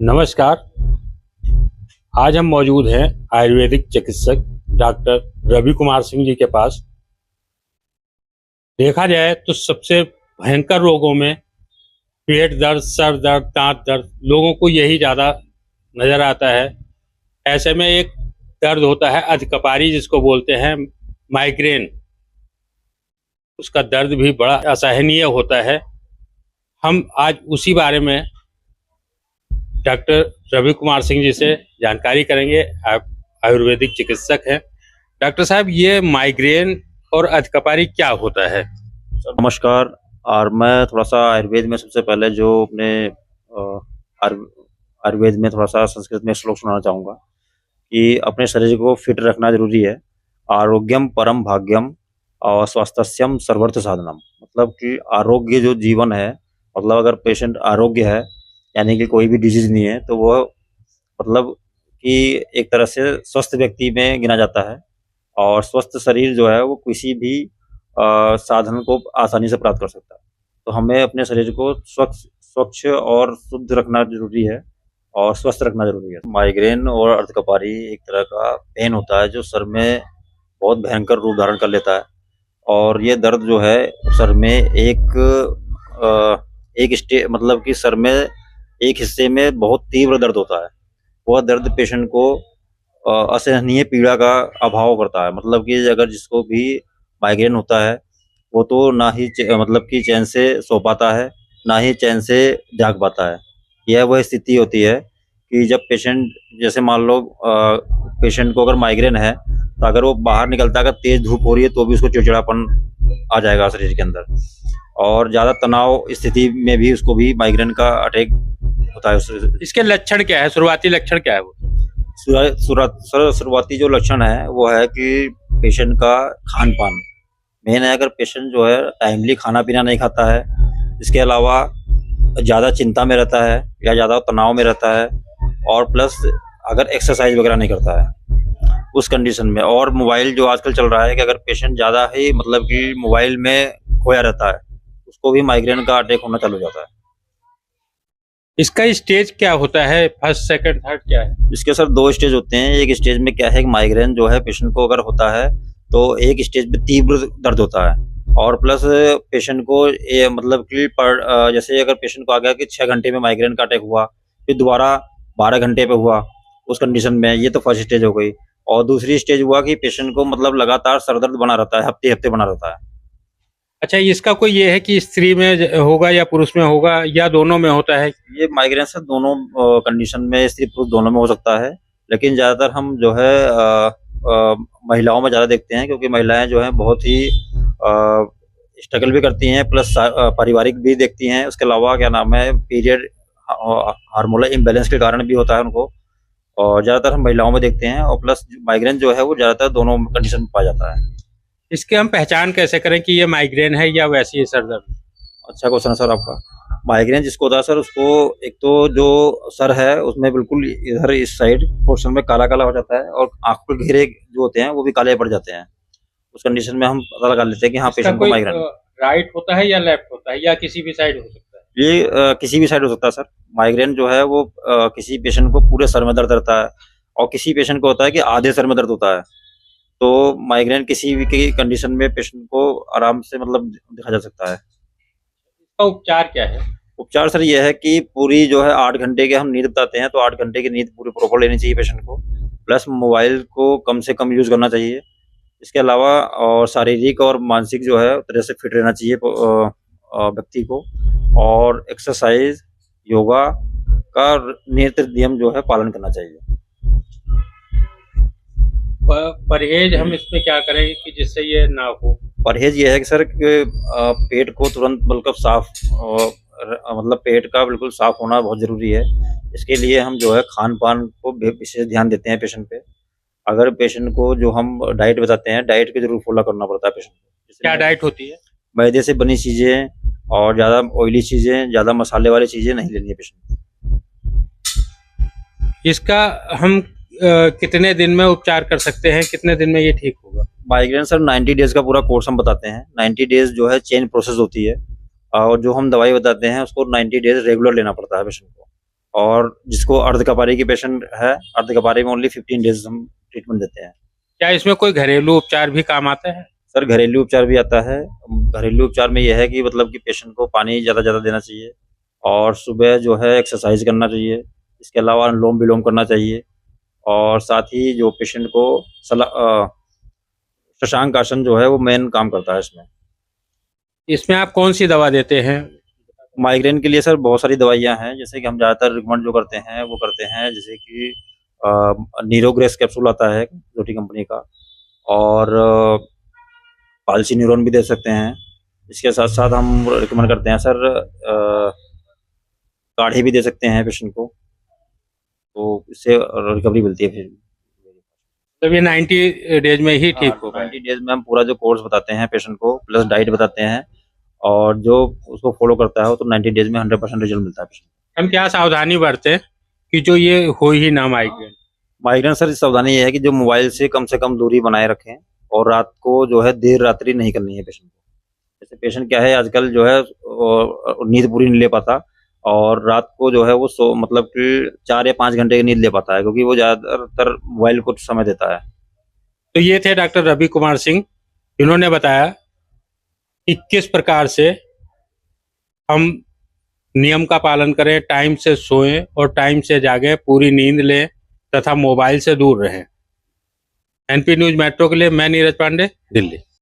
नमस्कार। आज हम मौजूद हैं आयुर्वेदिक चिकित्सक डॉक्टर रवि कुमार सिंह जी के पास। देखा जाए तो सबसे भयंकर रोगों में पेट दर्द, सर दर्द, दांत दर्द, लोगों को यही ज़्यादा नज़र आता है। ऐसे में एक दर्द होता है अधकपारी, जिसको बोलते हैं माइग्रेन। उसका दर्द भी बड़ा असहनीय होता है। हम आज उसी बारे में डॉक्टर रवि कुमार सिंह जी से जानकारी करेंगे। आप आयुर्वेदिक चिकित्सक हैं। डॉक्टर साहब, ये माइग्रेन और अधकपारी क्या होता है? नमस्कार। और मैं थोड़ा सा आयुर्वेद में सबसे पहले जो अपने आयुर्वेद में थोड़ा सा संस्कृत में श्लोक सुनाना चाहूँगा कि अपने शरीर को फिट रखना जरूरी है। आरोग्यम परम भाग्यम और स्वास्थ्यम सर्वर्थ साधनम। मतलब कि आरोग्य जो जीवन है, मतलब अगर पेशेंट आरोग्य है यानी कि कोई भी डिजीज नहीं है, तो वो मतलब कि एक तरह से स्वस्थ व्यक्ति में गिना जाता है। और स्वस्थ शरीर जो है वो किसी भी साधन को आसानी से प्राप्त कर सकता है। तो हमें अपने शरीर को स्वच्छ और शुद्ध रखना जरूरी है और स्वस्थ रखना जरूरी है। माइग्रेन और अर्थकपारी एक तरह का पेन होता है जो सर में बहुत भयंकर रूप धारण कर लेता है। और ये दर्द जो है सर में मतलब कि सर में एक हिस्से में बहुत तीव्र दर्द होता है। वह दर्द पेशेंट को असहनीय पीड़ा का अभाव करता है। मतलब कि अगर जिसको भी माइग्रेन होता है वो तो ना ही मतलब कि चैन से सो पाता है, ना ही चैन से जाग पाता है। यह वह स्थिति होती है कि जब पेशेंट, जैसे मान लो पेशेंट को अगर माइग्रेन है तो अगर वो बाहर निकलता है, अगर तेज धूप हो रही है तो भी उसको चिड़चिड़ापन आ जाएगा शरीर के अंदर। और ज़्यादा तनाव स्थिति में भी उसको भी माइग्रेन का अटैक होता है। इसके लक्षण क्या है? शुरुआती लक्षण क्या है वो? शुरुआती जो लक्षण है वो है कि पेशेंट का खान पान मेन है। अगर पेशेंट जो है टाइमली खाना पीना नहीं खाता है, इसके अलावा ज़्यादा चिंता में रहता है या ज़्यादा तनाव में रहता है, और प्लस अगर एक्सरसाइज वगैरह नहीं करता है उस कंडीशन में, और मोबाइल जो आजकल चल रहा है कि अगर पेशेंट ज़्यादा ही मतलब कि मोबाइल में खोया रहता है, उसको भी माइग्रेन का अटैक होना चालू हो जाता है। इसका स्टेज क्या होता है? फर्स्ट, सेकंड, थर्ड क्या है? इसके सर 2 स्टेज होते हैं। एक स्टेज में क्या है कि माइग्रेन जो है पेशेंट को अगर होता है तो एक स्टेज पे तीव्र दर्द होता है, और प्लस पेशेंट को ये मतलब कि जैसे अगर पेशेंट को आ गया कि 6 घंटे में माइग्रेन का अटैक हुआ, फिर दोबारा 12 घंटे पे हुआ, उस कंडीशन में ये तो फर्स्ट स्टेज हो गई। और दूसरी स्टेज हुआ कि पेशेंट को मतलब लगातार सर दर्द बना रहता है, हफ्ते हफ्ते बना रहता है। अच्छा, इसका कोई ये है कि स्त्री में होगा या पुरुष में होगा या दोनों में होता है? ये माइग्रेन से दोनों कंडीशन में, स्त्री पुरुष दोनों में हो सकता है, लेकिन ज़्यादातर हम जो है महिलाओं में ज़्यादा देखते हैं, क्योंकि महिलाएं जो हैं बहुत ही स्ट्रगल भी करती हैं, प्लस पारिवारिक भी देखती हैं। उसके अलावा क्या नाम है, पीरियड हार्मोनल इम्बैलेंस के कारण भी होता है उनको, और ज़्यादातर हम महिलाओं में देखते हैं। और प्लस माइग्रेन जो है वो ज़्यादातर दोनों कंडीशन में पाया जाता है। इसके हम पहचान कैसे करें कि ये माइग्रेन है या वैसी ही सर दर्द? अच्छा क्वेश्चन है सर आपका। माइग्रेन जिसको होता है सर, उसको एक तो जो सर है उसमें बिल्कुल इधर इस साइड पोर्शन में काला काला हो जाता है, और आंखों के घेरे जो होते हैं वो भी काले पड़ जाते हैं। उस कंडीशन में हम पता लगा लेते हैं कि हाँ पेशेंट को माइग्रेन। राइट होता है या लेफ्ट होता है या किसी भी साइड हो सकता है? ये किसी भी साइड हो सकता है सर। माइग्रेन जो है वो किसी पेशेंट को पूरे सर में दर्द रहता है, और किसी पेशेंट को होता है कि आधे सर में दर्द होता है। तो माइग्रेन किसी भी की कंडीशन में पेशेंट को आराम से मतलब देखा जा सकता है। इसका उपचार क्या है? उपचार सर ये है कि पूरी जो है 8 घंटे के हम नींद बताते हैं, तो 8 घंटे की नींद पूरी प्रॉपर लेनी चाहिए पेशेंट को, प्लस मोबाइल को कम से कम यूज करना चाहिए। इसके अलावा और शारीरिक और मानसिक जो है तरह से फिट रहना चाहिए व्यक्ति को, और एक्सरसाइज, योगा का नियत नियम जो है पालन करना चाहिए। परहेज हम इसमें क्या करें कि जिससे ये ना हो? परहेज ये है कि सर पेट को तुरंत मतलब साफ, मतलब पेट का बिल्कुल साफ होना बहुत जरूरी है। इसके लिए हम जो है खान पान को विशेष ध्यान देते हैं पेशेंट पे। अगर पेशेंट को जो हम डाइट बताते हैं, डाइट को जरूर फॉलो करना पड़ता है पेशेंट को। क्या डाइट होती है? मैदे से बनी चीजें और ज्यादा ऑयली चीजें, ज्यादा मसाले वाली चीजें नहीं लेनी है पेशेंट। इसका हम कितने दिन में उपचार कर सकते हैं? कितने दिन में ये ठीक होगा? माइग्रेन सर 90 डेज का पूरा कोर्स हम बताते हैं। 90 डेज जो है चेन प्रोसेस होती है, और जो हम दवाई बताते हैं उसको 90 डेज रेगुलर लेना पड़ता है पेशेंट को। और जिसको अर्धकपारी की पेशेंट है, अर्धकपारी में ओनली 15 डेज हम ट्रीटमेंट देते हैं। क्या इसमें कोई घरेलू उपचार भी काम आता है? सर घरेलू उपचार भी आता है। घरेलू उपचार में यह है कि मतलब कि पेशेंट को पानी ज़्यादा देना चाहिए और सुबह जो है एक्सरसाइज करना चाहिए। इसके अलावा अनुलोम विलोम करना चाहिए और साथ ही जो पेशेंट को शशांक आसन जो है वो मेन काम करता है इसमें। इसमें आप कौन सी दवा देते हैं? माइग्रेन के लिए सर बहुत सारी दवाइयाँ हैं, जैसे कि हम ज़्यादातर रिकमेंड जो करते हैं वो करते हैं, जैसे कि नीरोग्रेस कैप्सूल आता है जोटी कंपनी का, और पालसीन्यूरोन भी दे सकते हैं। इसके साथ साथ हम रिकमेंड करते हैं सर काढ़े भी दे सकते हैं पेशेंट को, तो इससे रिकवरी मिलती है फिर। तो ये 90 डेज में ही ठीक होगा? 90 डेज में हम पूरा जो कोर्स बताते हैं पेशेंट को प्लस डाइट बताते हैं, और जो उसको फॉलो करता है वो तो 90 डेज में 100% रिजल्ट मिलता है पेशेंट। हम क्या सावधानी बरतें कि जो ये हो ही ना माइग्रेन? माइग्रेन सर सावधानी ये है कि जो मोबाइल से कम दूरी बनाए रखें, और रात को जो है देर रात्रि नहीं करनी है पेशेंट को। जैसे पेशेंट क्या है आजकल जो है नींद पूरी नहीं ले पाता, और रात को जो है वो मतलब कि 4 या 5 घंटे की नींद ले पाता है, क्योंकि वो ज़्यादातर मोबाइल को समय देता है। तो ये थे डॉक्टर रवि कुमार सिंह, जिन्होंने बताया कि किस प्रकार से हम नियम का पालन करें, टाइम से सोएं और टाइम से जागें, पूरी नींद लें तथा मोबाइल से दूर रहें। एनपी न्यूज मेट्रो के लिए मैं नीरज पांडे, दिल्ली।